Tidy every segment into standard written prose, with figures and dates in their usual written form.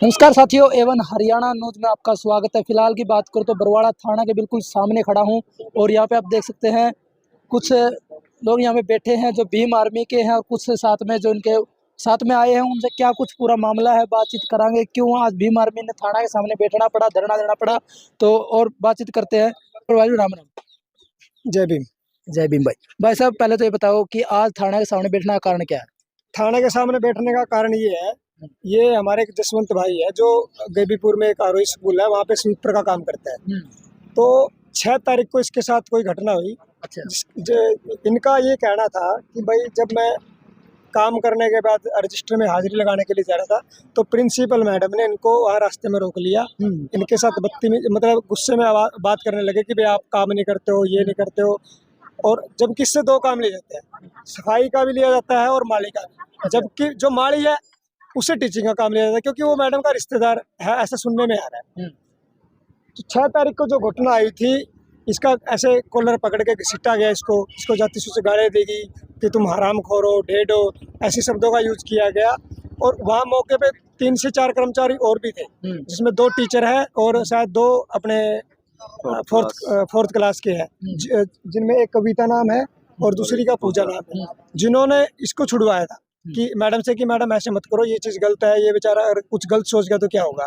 नमस्कार साथियों, Avon Haryana news में आपका स्वागत है। फिलहाल की बात करूं तो बरवाड़ा थाना के बिल्कुल सामने खड़ा हूं और यहां पे आप देख सकते हैं कुछ लोग यहां पे बैठे हैं जो भीम आर्मी के हैं और कुछ साथ में जो इनके साथ में आए हैं उनसे क्या कुछ पूरा मामला है बातचीत करांगे, क्यों आज भीम आर्मी ने थाना के सामने बैठना पड़ा, धरना देना पड़ा, तो और बातचीत करते हैं। और भाई राम राम। जय भीम। जय भीम भाई साहब, पहले तो ये बताओ कि आज थाना के सामने बैठने का कारण क्या है? थाने के सामने बैठने का कारण ये है, ये हमारे एक जसवंत भाई है जो गैबीपुर में एक आरोही स्कूल है, वहाँ पे स्वीपर का काम करता है। तो 6 तारीख को इसके साथ कोई घटना हुई। अच्छा। इनका ये कहना था कि भाई जब मैं काम करने के बाद रजिस्टर में हाजिरी लगाने के लिए जा रहा था तो प्रिंसिपल मैडम ने इनको वहाँ रास्ते में रोक लिया। इनके साथ बदतमीजी मतलब गुस्से में बात करने लगे कि भाई आप काम नहीं करते हो, ये नहीं करते हो। और जबकि इससे 2 काम लिए जाते हैं, सफाई का भी लिया जाता है और माली का भी। जबकि जो माली है उसे टीचिंग का काम लिया जाता है क्योंकि वो मैडम का रिश्तेदार है, ऐसा सुनने में आ रहा है। तो 6 तारीख को जो घटना आई थी, इसका ऐसे कॉलर पकड़ के घसीटा गया, इसको जाति से गाली दी गई कि तुम हरामखोर हो, ढेड हो, ऐसे शब्दों का यूज किया गया। और वहाँ मौके पे 3 से 4 कर्मचारी और भी थे, जिसमें 2 टीचर है और शायद 2 अपने फोर्थ क्लास के हैं, जिनमें एक कविता नाम है और दूसरी का पूजा नाम है, जिन्होंने इसको छुड़वाया था कि मैडम से कि मैडम ऐसे मत करो, ये चीज़ गलत है, ये बेचारा अगर कुछ गलत सोच गया तो क्या होगा।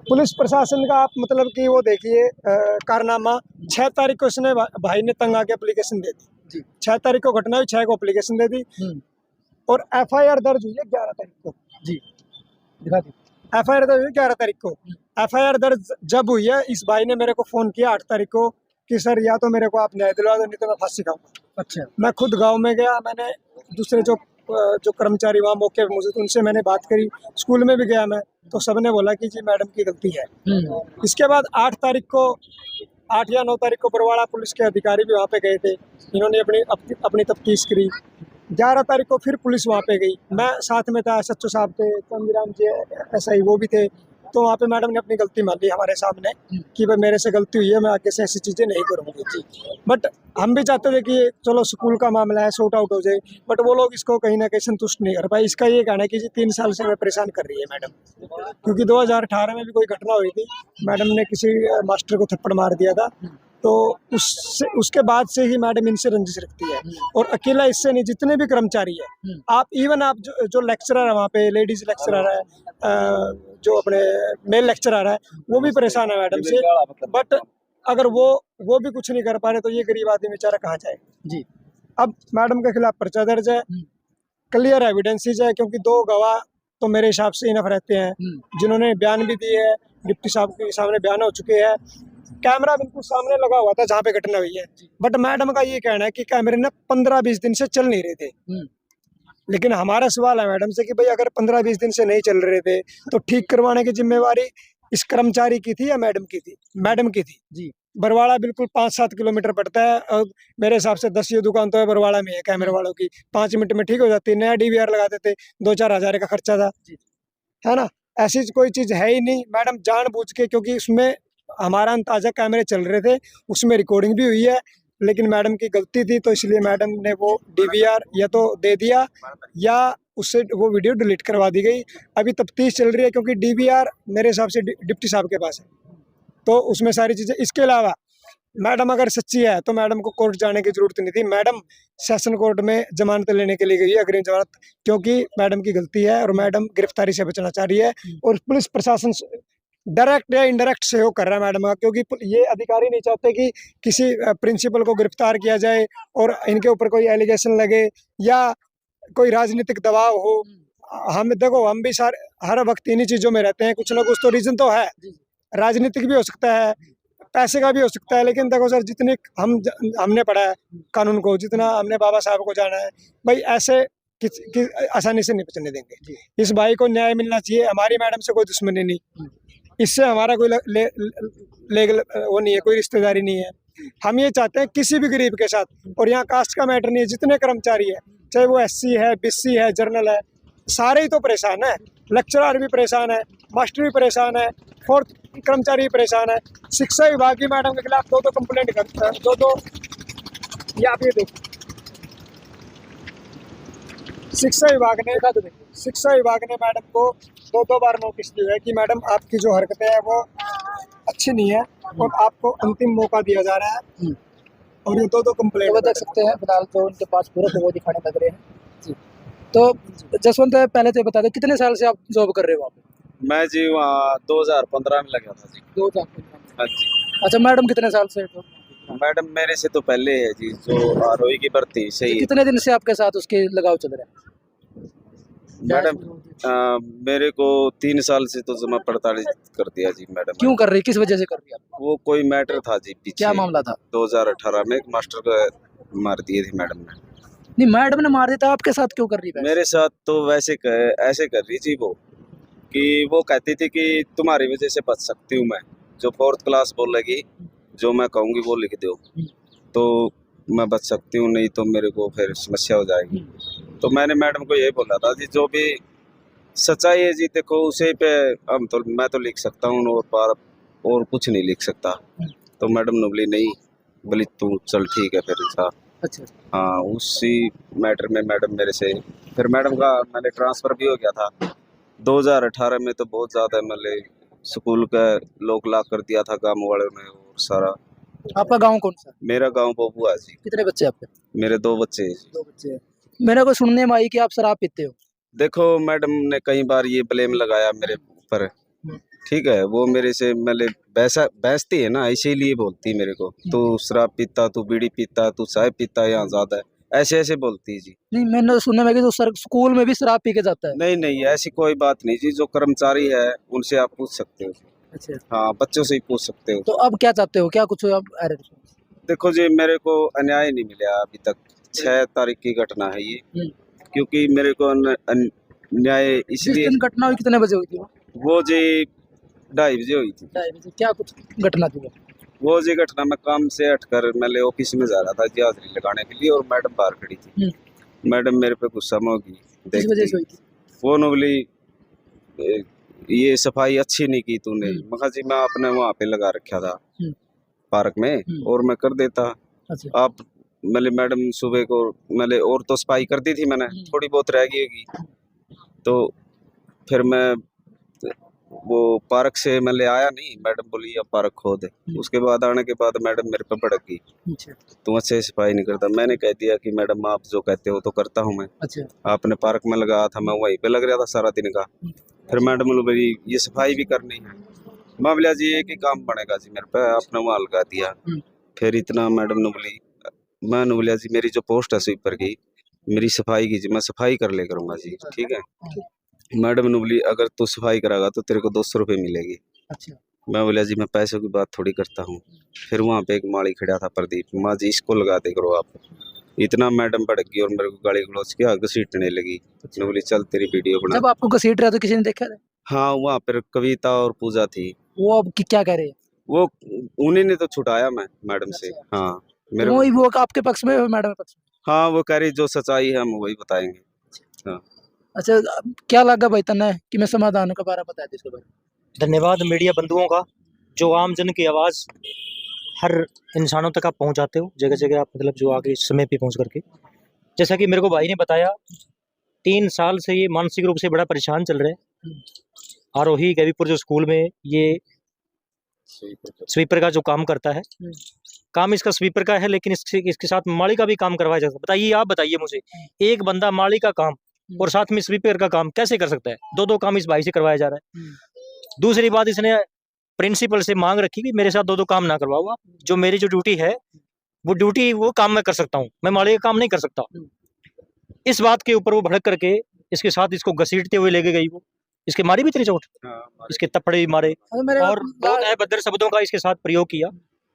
पुलिस प्रशासन का आप मतलब कि वो देखिए कारनामा। 6 तारीख को इसने भाई ने तंग आके एप्लीकेशन दे दी। 6 तारीख को घटना हुई, 6 को एप्लीकेशन दे दी और FIR दर्ज हुई है 11 तारीख को। जी FIR दर्ज हुई 11 तारीख को। FIR दर्ज जब हुई है, इस भाई ने मेरे को फ़ोन किया 8 तारीख को कि सर या तो मेरे को आप न्याय दिलवा दो, नहीं तो मैं फांसी खाऊंगा। अच्छा। मैं खुद गांव में गया, मैंने दूसरे जो कर्मचारी वहाँ मौके पे मौजूद उनसे मैंने बात करी, स्कूल में भी गया मैं, तो सबने बोला कि जी मैडम की गलती है। इसके बाद 8 तारीख को 8 या 9 तारीख को बरवाड़ा पुलिस के अधिकारी भी वहाँ पे गए थे, इन्होंने अपनी तफ्तीश करी। 11 तारीख को फिर पुलिस वहाँ पे गई, मैं साथ में था, SHO साहब थे, चंदीराम जी SI वो भी थे। तो वहाँ पे मैडम ने अपनी गलती मान ली हमारे सामने कि भाई मेरे से गलती हुई है, मैं आगे से ऐसी चीज़ें नहीं करूँगी। बट हम भी चाहते थे कि चलो स्कूल का मामला है, सॉर्ट आउट हो जाए, बट वो लोग इसको कहीं ना कहीं संतुष्ट नहीं कर पाए। इसका ये कहना है कि जी 3 साल से हमें परेशान कर रही है मैडम, क्योंकि 2018 में भी कोई घटना हुई थी, मैडम ने किसी मास्टर को थप्पड़ मार दिया था, तो उसके बाद से ही मैडम इनसे रंजिश रखती है। और अकेला इससे नहीं, जितने भी कर्मचारी है, आप जो लेक्चरर है वहाँ पे, लेडीज लेक्चरर है, जो अपने मेल लेक्चरर है, वो भी परेशान है मैडम से। बट अगर वो भी कुछ नहीं कर पा रहे तो ये गरीब आदमी बेचारा कहाँ जाए जी। अब मैडम के खिलाफ पर्चा दर्ज है, क्लियर एविडेंसेज है, क्योंकि 2 गवाह तो मेरे हिसाब से इनफ रहते हैं, जिन्होंने बयान भी दिए है, डिप्टी साहब के सामने बयान हो चुके हैं, कैमरा बिल्कुल सामने लगा हुआ था जहाँ पे घटना हुई है। बट मैडम का ये कहना है कि कैमरे ना 15-20 दिन से चल नहीं रहे थे। लेकिन हमारा सवाल है मैडम से कि भाई अगर 15-20 दिन से नहीं चल रहे थे तो ठीक करवाने की जिम्मेवारी इस कर्मचारी की थी या मैडम की थी? मैडम की थी जी। बरवाड़ा बिल्कुल 5-7 किलोमीटर पड़ता है और मेरे हिसाब से 10 ये दुकान तो है बरवाड़ा में है कैमरे वालों की, 5 मिनट में ठीक हो जाती है। नया DVR लगा देते, 2-4 हज़ार का खर्चा था, है ना। ऐसी कोई चीज़ है ही नहीं। मैडम जानबूझ के, क्योंकि उसमें हमारा अंदाजा कैमरे चल रहे थे, उसमें रिकॉर्डिंग भी हुई है, लेकिन मैडम की गलती थी, तो इसलिए मैडम ने वो DVR या तो दे दिया या उससे वो वीडियो डिलीट करवा दी गई। अभी तफ्तीश चल रही है, क्योंकि DVR मेरे हिसाब से डिप्टी साहब के पास है, तो उसमें सारी चीज़ें। इसके अलावा मैडम अगर सच्ची है तो मैडम को कोर्ट जाने की जरूरत नहीं थी, मैडम सेशन कोर्ट में जमानत लेने के लिए गई है, अग्रिम जमानत, क्योंकि मैडम की गलती है और मैडम गिरफ्तारी से बचना चाह रही है। और पुलिस प्रशासन डायरेक्ट या इनडायरेक्ट सहयोग कर रहा है मैडम का, क्योंकि ये अधिकारी नहीं चाहते कि किसी प्रिंसिपल को गिरफ्तार किया जाए और इनके ऊपर कोई एलिगेशन लगे या कोई राजनीतिक दबाव हो। हम देखो, हम भी हर वक्त इन्हीं चीज़ों में रहते हैं, कुछ ना कुछ तो रीज़न तो है, राजनीतिक भी हो सकता है, पैसे का भी हो सकता है। लेकिन देखो सर, जितनी हमने पढ़ा है कानून को, जितना हमने बाबा साहब को जाना है, भाई ऐसे आसानी से नहीं बचने देंगे। इस भाई को न्याय मिलना चाहिए। हमारी मैडम से कोई दुश्मनी नहीं, इससे हमारा कोई लेगल वो नहीं है, कोई रिश्तेदारी नहीं है। हम ये चाहते हैं किसी भी गरीब के साथ, और यहाँ कास्ट का मैटर नहीं है, जितने कर्मचारी है, चाहे वो SC है, BC है, जर्नल है, सारे ही तो परेशान है। लेक्चरर भी परेशान है, मास्टर भी परेशान है, फोर्थ कर्मचारी भी परेशान है। शिक्षा विभाग की मैडम के खिलाफ 2 कंप्लेंट करता है, 2 ये आप ये देखो, शिक्षा विभाग ने मैडम को दो बार नोटिस दिया है कि मैडम आपकी जो हरकतें हैं वो अच्छी नहीं है और आपको अंतिम मौका दिया जा रहा है। और ये दो तो कंप्लेंट वो देख सकते हैं फिलहाल जो उनके पास पूरा तो वो दिखाने लग रहे हैं जी। तो जसवंत पहले तो ये बता दें कितने साल से आप जॉब कर रहे हो वहाँ पे? मैं जी वहाँ 2015 में लगा था जी। 2015 हाँ जी। अच्छा मैडम कितने साल से तो मैडम मेरे से तो पहले है जी, जो आरोही की भर्ती सही है। कितने दिन से आपके साथ उसके लगाव चल रहा है? मैडम मेरे को 3 साल से तो जमा 45 कर दिया जी मैडम। क्यों कर रही, किस वजह से कर रही आप? वो कोई मैटर था जी पीछे, क्या मामला था? 2018 में एक मास्टर को मार दिए थे मैडम ने। नहीं मैडम ने मार दिया था, आपके साथ क्यों कर रही है? मेरे साथ तो ऐसे कर रही थी वो, कि वो कहती थी कि तुम्हारी वजह से बच सकती हूँ मैं, जो 4th क्लास बोलेगी जो मैं कहूँगी वो लिख दो तो मैं बच सकती हूँ, नहीं तो मेरे को फिर समस्या हो जाएगी। तो मैंने मैडम को यही बोला था जी, जो भी सच्चाई है जी देखो उसे पे मैं तो लिख सकता हूँ और पार और कुछ नहीं लिख सकता। तो मैडम ने बोली नहीं, बोली तू चल ठीक है फिर जा। अच्छा हाँ, उसी मैटर में मैडम मेरे से फिर मैडम का मैंने ट्रांसफ़र भी हो गया था 2018 में। तो बहुत ज़्यादा मतलब स्कूल का लोग ला कर दिया था गाँव वालों ने और सारा। आपका गांव कौन सा? मेरा गांव बबुआ जी। कितने बच्चे आपके? मेरे 2 बच्चे हैं जी। 2 बच्चे हैं। मेरे को सुनने में आई कि आप शराब पीते हो। देखो मैडम ने कई बार ये ब्लेम लगाया मेरे ऊपर, ठीक है, वो मेरे से मतलब बहसती है ना, इसीलिए बोलती मेरे को तू शराब पीता, तू बीड़ी पीता, तू चाय पीता यहाँ ज़्यादा है, ऐसे ऐसे बोलती है जी। नहीं मैंने तो सुनने में कि तो सर स्कूल में भी शराब पी के जाता है। नहीं नहीं, ऐसी कोई बात नहीं जी, जो कर्मचारी है उनसे आप पूछ सकते हो। अच्छा हाँ, बच्चों से ही पूछ सकते हो। तो अब क्या चाहते हो, क्या कुछ आप देखो जी, मेरे को अन्याय नहीं मिला अभी तक, 6 तारीख की घटना है ये, क्योंकि मेरे को न्याय जिस इसलिए, दिन घटना हुई कितने बजे हुई थी वो जी 2:30 बजे हुई थी। 2:30 बजे। क्या कुछ घटना थी वो जी घटना, मैं काम से हटकर मैं ऑफिस में जा रहा था जी हाजिरी लगाने के लिए, और मैडम बाहर खड़ी थी। मैडम मेरे पे गुस्सा में होगी, किस वजह से हुई थी? वो बोली ये सफाई अच्छी नहीं की तूने। मैं कहा जी मैं आपने वहाँ पे लगा रखा था पार्क में और मैं कर देता। अच्छा आप मतलब मैडम सुबह को मतलब और तो सफाई कर दी थी मैंने, थोड़ी बहुत रह गई होगी, तो फिर मैं वो पार्क से मैं ले आया नहीं, मैडम बोली अब पार्क खोद। उसके बाद आने के बाद मैडम मेरे पे भड़क गई, अच्छा तुम अच्छे से सफाई नहीं करता। मैंने कह दिया कि मैडम आप जो कहते हो तो करता हूँ मैं, अच्छा आपने पार्क में लगाया था मैं वहीं पे लग रहा था सारा दिन का। फिर मैडम ने बोली ये सफाई भी करनी है। मैं बोला जी एक ही काम बनेगा जी मेरे पे, आपने वहाँ लगा दिया। फिर इतना मैडम ने बोली, मैंने बोला जी मेरी जो पोस्ट है स्वीपर की, मेरी सफाई की जी, मैं सफाई कर ले करूँगा जी, ठीक है। मैडम ने बोली अगर तू सफाई करागा तो तेरे को 200 रुपये मिलेगी। अच्छा मैं बोला जी मैं पैसों की बात थोड़ी करता हूँ। फिर वहाँ पे एक माली खड़ा था प्रदीप, माँ जी इसको लगा दे करो आप। इतना मैडम भड़क गई और मेरे को गाली गलौज किया, घसीटने लगी। मैं बोली चल तेरी वीडियो बना। जब आपको घसीट रहा तो किसी ने देखा था? हाँ, वहाँ पर कविता और पूजा थी, वो अब क्या कह रहे हैं? वो उन्हीं ने तो छुटाया मैं मैडम से। अच्छा, हाँ तो वो आपके पक्ष में मैडम के पक्ष में? हाँ, वो कह रही जो सच्चाई है हम वही बताएंगे। हाँ अच्छा क्या लगा भाई तने कि मैं समाधान का बारे बता दी इसके बारे में? धन्यवाद मीडिया बंधुओं का, जो आम जन की आवाज़ हर इंसानों तक आप पहुंचाते हो, जगह जगह आप मतलब जो आगे समय पे पहुंच करके। जैसा कि मेरे को भाई ने बताया 3 साल से ये मानसिक रूप से बड़ा परेशान चल रहे हैं। आरोही गैबीपुर जो स्कूल में ये स्वीपर का जो काम करता है, काम इसका स्वीपर का है, लेकिन इसके साथ माली का भी काम करवाया जाता है। बताइए, आप बताइए मुझे, एक बंदा माली का काम और साथ में स्वीपर का काम कैसे कर सकता है? दो काम इस भाई से करवाया जा रहा है। दूसरी बात, इसने प्रिंसिपल से मांग रखी कि मेरे साथ दो काम ना करवाओ आप, जो मेरी जो ड्यूटी है वो काम मैं कर सकता हूँ, मैं माली का काम नहीं कर सकता। इस बात के ऊपर वो भड़क करके इसके साथ इसको घसीटते हुए लेके गई। वो इसके मारी भी इतनी चोट, इसके थप्पड़ भी मारे और बहुत अभद्र शब्दों का इसके साथ प्रयोग किया।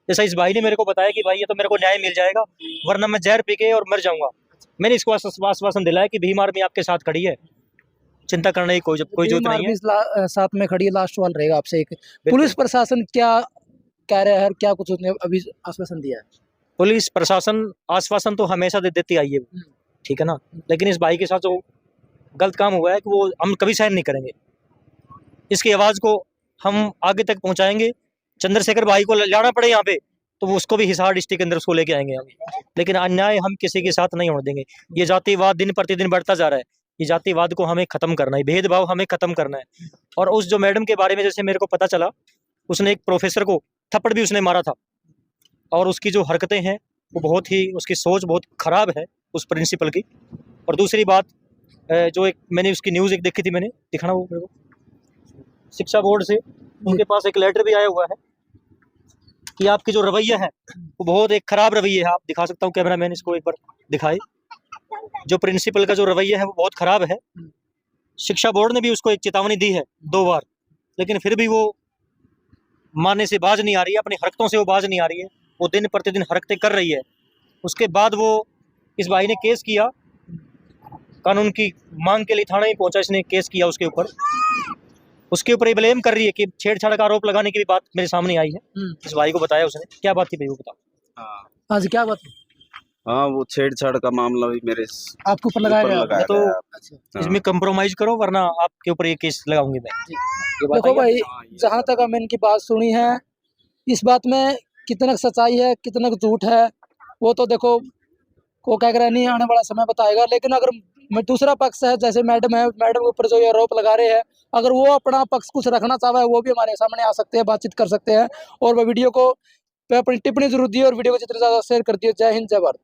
जैसा इस भाई ने मेरे को बताया कि भाई ये तो मेरे को न्याय मिल जाएगा, वरना मैं जहर पी के और मर जाऊंगा। मैंने इसको आश्वासन दिलाया कि भीम आर्मी आपके साथ खड़ी है, चिंता करने की कोई जरूरत नहीं है। साथ में खड़ी है। लास्ट सवाल रहेगा आपसे, एक पुलिस प्रशासन क्या कह रहा है, क्या कुछ उसने अभी आश्वासन दिया है? पुलिस प्रशासन आश्वासन तो हमेशा देती आई है, ठीक है ना, लेकिन इस भाई के साथ जो गलत काम हुआ है कि वो हम कभी सहन नहीं करेंगे। इसकी आवाज़ को हम आगे तक पहुंचाएंगे। चंद्रशेखर भाई को लाना पड़े यहाँ पे तो वो उसको भी हिसार डिस्ट्रिक्ट के अंदर उसको लेके आएंगे आगे, लेकिन अन्याय हम किसी के साथ नहीं होने देंगे। ये जातिवाद दिन प्रतिदिन बढ़ता जा रहा है। ये जातिवाद को हमें ख़त्म करना है, भेदभाव हमें ख़त्म करना है। और उस जो मैडम के बारे में जैसे मेरे को पता चला, उसने एक प्रोफेसर को थप्पड़ भी उसने मारा था, और उसकी जो हरकतें हैं वो बहुत ही, उसकी सोच बहुत ख़राब है उस प्रिंसिपल की। और दूसरी बात, जो एक मैंने उसकी न्यूज़ एक देखी थी, मैंने दिखाना वो मेरे को, शिक्षा बोर्ड से उनके पास एक लेटर भी आया हुआ है कि आपकी जो रवैया है वो बहुत एक ख़राब रवैया है। आप दिखा सकता हूँ कैमरामैन, इसको एक बार दिखाए। जो प्रिंसिपल का जो रवैया है वो बहुत ख़राब है। शिक्षा बोर्ड ने भी उसको एक चेतावनी दी है 2 बार, लेकिन फिर भी वो मानने से बाज नहीं आ रही है, अपनी हरकतों से वो बाज नहीं आ रही है, वो दिन प्रतिदिन हरकतें कर रही है। उसके बाद वो इस भाई ने केस किया, कानून की मांग के लिए थाने में पहुंचा, इसने केस किया उसके ऊपर। उसके ऊपर ये ब्लेम कर रही है कि छेड़छाड़ का आरोप लगाने की भी बात मेरे सामने आई है। इस भाई को बताया उसने, क्या बात थी भाई वो बताओ। हाँ हाँ जी, क्या बात है? हाँ, वो छेड़छाड़ का मामला भी मेरे आपके ऊपर लगाया गया? लगाया तो गया। अच्छा, हाँ। इसमें कंप्रोमाइज करो, वरना आपके ऊपर ये केस लगाऊंगी मैं। ये बात देखो आई भाई, हाँ, ये जहाँ तक हमने इनकी बात सुनी है, इस बात में कितना सच्चाई है कितना झूठ है वो तो देखो को कह कर नहीं, आने वाला समय बताएगा। लेकिन अगर दूसरा पक्ष है, जैसे मैडम है, मैडम के ऊपर जो ये आरोप लगा रहे हैं, अगर वो अपना पक्ष कुछ रखना चाहे वो भी हमारे सामने आ सकते हैं, बातचीत कर सकते हैं। और वह वीडियो को पे अपनी टिप्पणी जरूर दिए और वीडियो को जितना ज़्यादा शेयर कर दिए। जय हिंद, जय भारत।